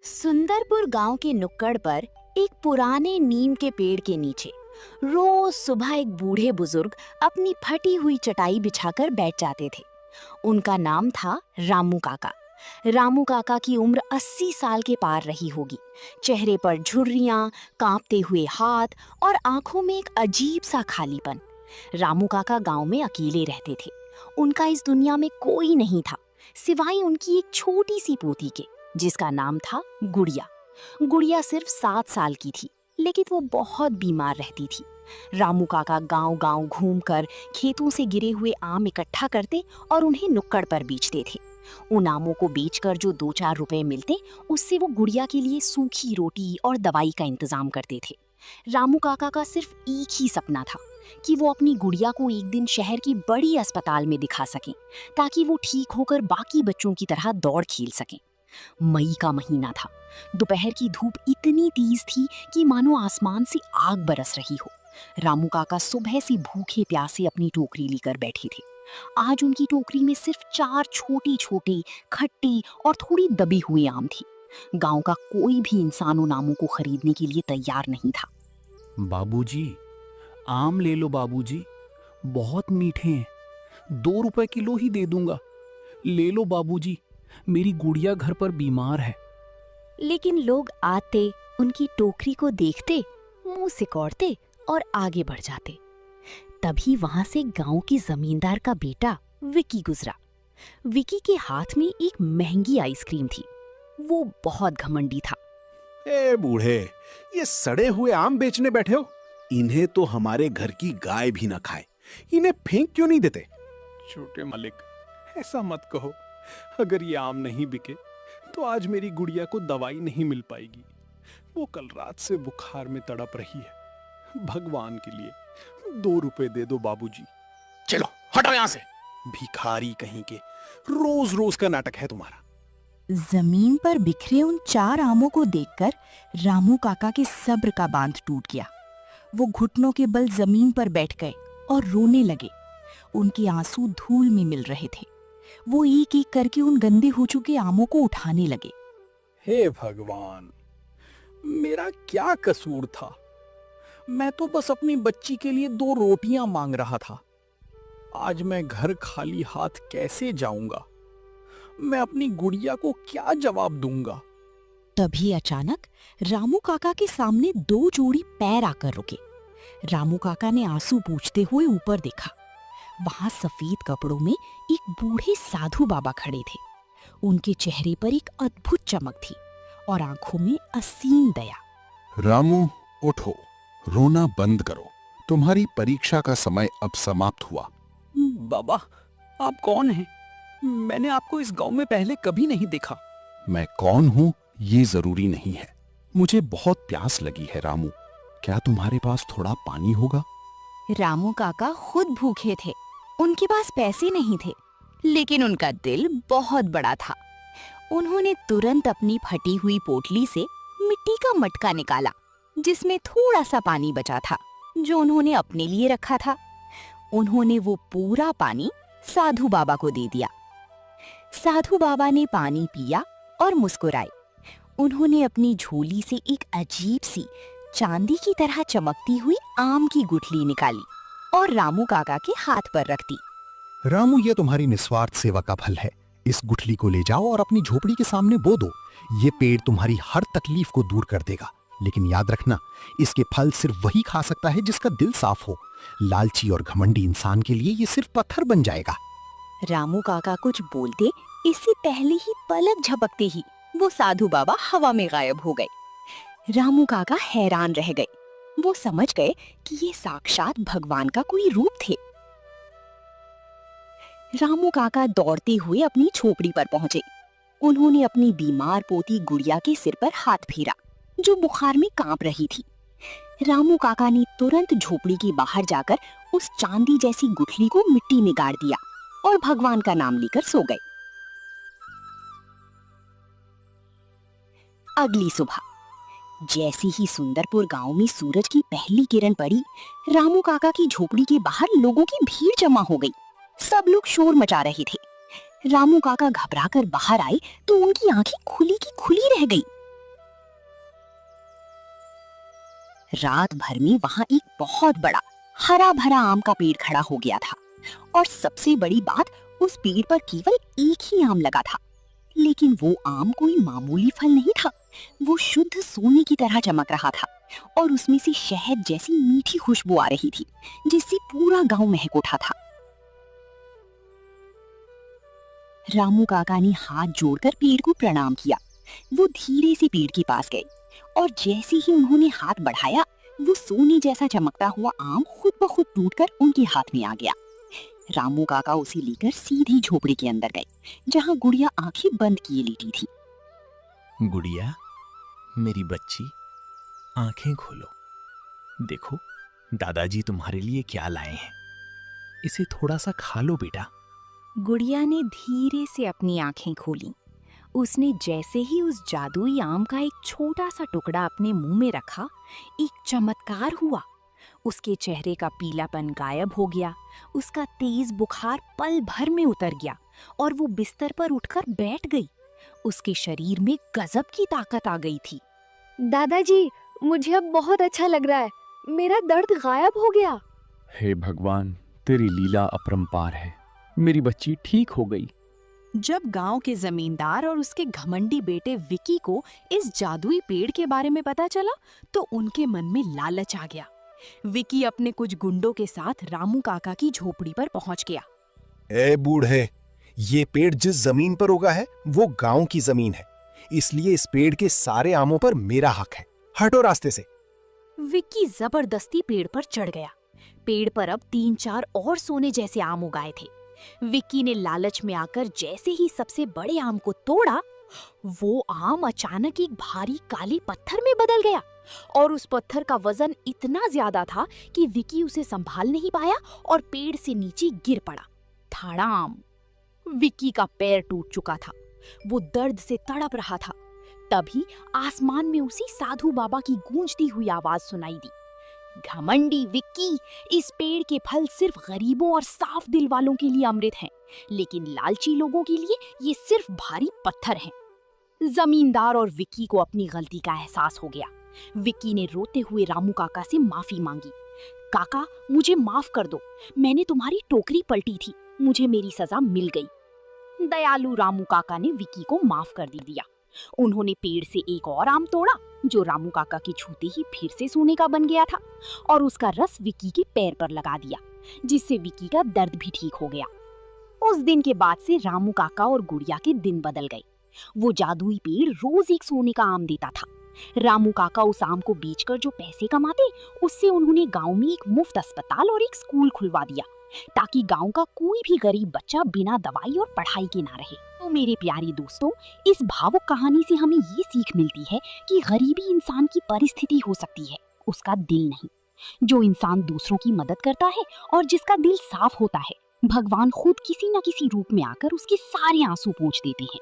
सुंदरपुर गांव के नुक्कड़ पर एक पुराने नीम के पेड़ के नीचे रोज सुबह एक बूढ़े बुजुर्ग अपनी फटी हुई चटाई बिछाकर बैठ जाते थे। उनका नाम था रामू काका। रामू काका की उम्र 80 साल के पार रही होगी। चेहरे पर झुर्रियां, कांपते हुए हाथ और आंखों में एक अजीब सा खालीपन। रामू काका गांव में अकेले रहते थे। उनका इस दुनिया में कोई नहीं था सिवाय उनकी एक छोटी सी पोती के, जिसका नाम था गुड़िया। गुड़िया सिर्फ 7 साल की थी, लेकिन वो बहुत बीमार रहती थी। रामू काका गांव-गांव घूमकर खेतों से गिरे हुए आम इकट्ठा करते और उन्हें नुक्कड़ पर बेचते थे। उन आमों को बेचकर जो 2-4 रुपए मिलते, उससे वो गुड़िया के लिए सूखी रोटी और दवाई का इंतजाम करते थे। रामू काका का सिर्फ एक ही सपना था कि वो अपनी गुड़िया को एक दिन शहर की बड़ी अस्पताल में दिखा सकें, ताकि वो ठीक होकर बाकी बच्चों की तरह दौड़ खेल सकें। मई का महीना था। दोपहर की धूप इतनी तेज थी कि मानो आसमान से आग बरस रही हो। रामू काका सुबह से भूखे प्यासे अपनी टोकरी लेकर बैठे थे। आज उनकी टोकरी में सिर्फ 4 छोटे-छोटे, खट्टे और थोड़ी दबी हुई आम थी। गांव का कोई भी इंसान उन आमों को खरीदने के लिए तैयार नहीं था। बाबूजी, आम ले लो बाबूजी, बहुत मीठे हैं। 2 रुपए किलो ही दे दूंगा। ले लो बाबूजी, मेरी गुड़िया घर पर बीमार है। लेकिन लोग आते, उनकी टोकरी को देखते, मुंह सिकोड़ते और आगे बढ़ जाते। तभी वहां से गांव की जमींदार का बेटा विकी गुजरा। विकी के हाथ में एक महंगी आइसक्रीम थी। वो बहुत घमंडी था। ए बूढ़े, ये सड़े हुए आम बेचने बैठे हो? इन्हें तो हमारे घर की गाय भी न खाए। इन्हें फेंक क्यों नहीं देते? छोटे मालिक, ऐसा मत कहो। अगर ये आम नहीं बिके तो आज मेरी गुड़िया को दवाई नहीं मिल पाएगी। वो कल रात से बुखार में तड़प रही है। भगवान के लिए 2 रुपए दे दो बाबूजी। चलो हटो यहाँ से, भिखारी कहीं के। रोज रोज का नाटक है तुम्हारा। जमीन पर बिखरे उन 4 आमों को देखकर रामू काका के सब्र का बांध टूट गया। वो घुटनों के बल जमीन पर बैठ गए और रोने लगे। उनके आंसू धूल में मिल रहे थे। वो एक-एक करके उन गंदे हो चुके आमों को उठाने लगे। हे भगवान, मेरा क्या कसूर था? मैं तो बस अपनी बच्ची के लिए 2 रोटियां मांग रहा था। आज मैं घर खाली हाथ कैसे जाऊंगा? मैं अपनी गुड़िया को क्या जवाब दूंगा? तभी अचानक रामू काका के सामने 2 जोड़ी पैर आकर रुके। रामू काका ने आंसू पूछते हुए ऊपर देखा। वहां सफेद कपड़ों में एक बूढ़े साधु बाबा खड़े थे। उनके चेहरे पर एक अद्भुत चमक थी और आंखों में असीम दया। रामू, उठो, रोना बंद करो। तुम्हारी परीक्षा का समय अब समाप्त हुआ। बाबा, आप कौन हैं? मैंने आपको इस गांव में पहले कभी नहीं देखा। मैं कौन हूँ ये जरूरी नहीं है। मुझे बहुत प्यास लगी है रामू। क्या तुम्हारे पास थोड़ा पानी होगा? रामू काका खुद भूखे थे। उनके पास पैसे नहीं थे, लेकिन उनका दिल बहुत बड़ा था। उन्होंने तुरंत अपनी फटी हुई पोटली से मिट्टी का मटका निकाला, जिसमें थोड़ा सा पानी बचा था, जो उन्होंने अपने लिए रखा था। उन्होंने वो पूरा पानी साधु बाबा को दे दिया। साधु बाबा ने पानी पिया और मुस्कुराए। उन्होंने अपनी झोली से एक अजीब सी चांदी की तरह चमकती हुई आम की गुठली निकाली और रामू काका के हाथ पर रख दी। रामू, ये तुम्हारी निस्वार्थ सेवा का फल है। इस गुठली को ले जाओ और अपनी झोपड़ी के सामने बो दो। ये पेड़ तुम्हारी हर तकलीफ को दूर कर देगा। लेकिन याद रखना, इसके फल सिर्फ वही खा सकता है जिसका दिल साफ हो। लालची और घमंडी इंसान के लिए ये सिर्फ पत्थर बन जाएगा। रामू काका कुछ बोलते, इससे पहले ही पलक झपकते ही वो साधु बाबा हवा में गायब हो गए। रामू काका हैरान रह गए। वो समझ गए कि ये साक्षात भगवान का कोई रूप थे। रामू काका दौड़ते हुए अपनी झोपड़ी पर पहुंचे। उन्होंने अपनी बीमार पोती गुड़िया के सिर पर हाथ फेरा, जो बुखार में कांप रही थी। रामू काका ने तुरंत झोपड़ी के बाहर जाकर उस चांदी जैसी गुठली को मिट्टी में गाड़ दिया और भगवान का नाम लेकर सो गए। अगली सुबह जैसे ही सुंदरपुर गांव में सूरज की पहली किरण पड़ी, रामू काका की झोपड़ी के बाहर लोगों की भीड़ जमा हो गई। सब लोग शोर मचा रहे थे। रामू काका घबराकर बाहर आए तो उनकी आंखें खुली की खुली रह गई। रात भर में वहाँ एक बहुत बड़ा हरा भरा आम का पेड़ खड़ा हो गया था और सबसे बड़ी बात, उस पेड़ पर केवल एक ही आम लगा था। लेकिन वो आम कोई मामूली फल नहीं था, वो शुद्ध सोने की तरह चमक रहा था और उसमें से शहद जैसी मीठी खुशबू आ रही थी जिससे पूरा गांव महक उठा था। रामू काका ने हाथ जोड़कर पेड़ को प्रणाम किया। वो धीरे से पेड़ के पास गए और जैसे ही उन्होंने हाथ बढ़ाया, वो सोने जैसा चमकता हुआ आम खुद ब खुद टूटकर उनके हाथ में आ गया। रामू काका उसे लेकर सीधी झोपड़ी के अंदर गए, जहां गुड़िया आंखें बंद किए लेटी थी। गुड़िया, मेरी बच्ची, आंखें खोलो। देखो, दादाजी तुम्हारे लिए क्या लाए हैं। इसे थोड़ा सा खा लो बेटा। गुड़िया ने धीरे से अपनी आंखें खोली। उसने जैसे ही उस जादुई आम का एक छोटा सा टुकड़ा अपने मुंह में रखा, एक चमत्कार हुआ। उसके चेहरे का पीलापन गायब हो गया, उसका तेज बुखार पल भर में उतर गया और वो बिस्तर पर उठकर बैठ गई। उसके शरीर में गजब की ताकत आ गई थी। दादाजी, मुझे अब बहुत अच्छा लग रहा है। मेरा दर्द गायब हो गया। हे भगवान, तेरी लीला अपरंपार है। मेरी बच्ची ठीक हो गई। जब गांव के जमींदार और उसके घमंडी बेटे विकी को इस जादुई पेड़ के बारे में पता चला, तो उनके मन में लालच आ गया। विकी अपने कुछ गुंडों के साथ रामू काका की झोपड़ी पर पहुंच गया। ए बूढ़े, ये पेड़ जिस जमीन पर उगा है वो गांव की जमीन है, इसलिए इस पेड़ के सारे आमों पर मेरा हक है। हटो रास्ते से। विक्की जबरदस्ती पेड़ पर चढ़ गया। पेड़ पर अब 3-4 और सोने जैसे आम उगाए थे। विक्की ने लालच में आकर जैसे ही सबसे बड़े आम को तोड़ा, वो आम अचानक एक भारी काले पत्थर में बदल गया और उस पत्थर का वजन इतना ज्यादा था कि विक्की उसे संभाल नहीं पाया और पेड़ से नीचे गिर पड़ा। धड़ाम! विक्की का पैर टूट चुका था। वो दर्द से तड़प रहा था। तभी आसमान में उसी साधु बाबा की गूंजती हुई आवाज सुनाई दी। घमंडी विक्की, इस पेड़ के फल सिर्फ गरीबों और साफ दिल वालों के लिए अमृत हैं, लेकिन लालची लोगों के लिए ये सिर्फ भारी पत्थर हैं। जमींदार और विक्की को अपनी गलती का एहसास हो गया। विक्की ने रोते हुए रामू काका से माफी मांगी। काका, मुझे माफ कर दो। मैंने तुम्हारी टोकरी पलटी थी। मुझे मेरी सजा मिल गई। दयालु रामू काका ने विक्की को माफ कर दिया। उन्होंने पेड़ से एक और आम तोड़ा, जो रामू काका के छूते ही फिर से सोने का बन गया था, और उसका रस विक्की के पैर पर लगा दिया, जिससे विक्की का दर्द भी ठीक हो गया। उस दिन के बाद से रामू काका और गुड़िया के दिन बदल गए। वो जादुई पेड़ रोज एक सोने का आम देता था। रामू काका उस आम को बेचकर जो पैसे कमाते, उससे उन्होंने गांव में एक मुफ्त अस्पताल और एक स्कूल खुलवा दिया, ताकि गांव का कोई भी गरीब बच्चा बिना दवाई और पढ़ाई के ना रहे। तो मेरे प्यारे दोस्तों, इस भावुक कहानी से हमें ये सीख मिलती है कि गरीबी इंसान की परिस्थिति हो सकती है, उसका दिल नहीं। जो इंसान दूसरों की मदद करता है और जिसका दिल साफ होता है, भगवान खुद किसी न किसी रूप में आकर उसके सारे आंसू पोंछ देते हैं।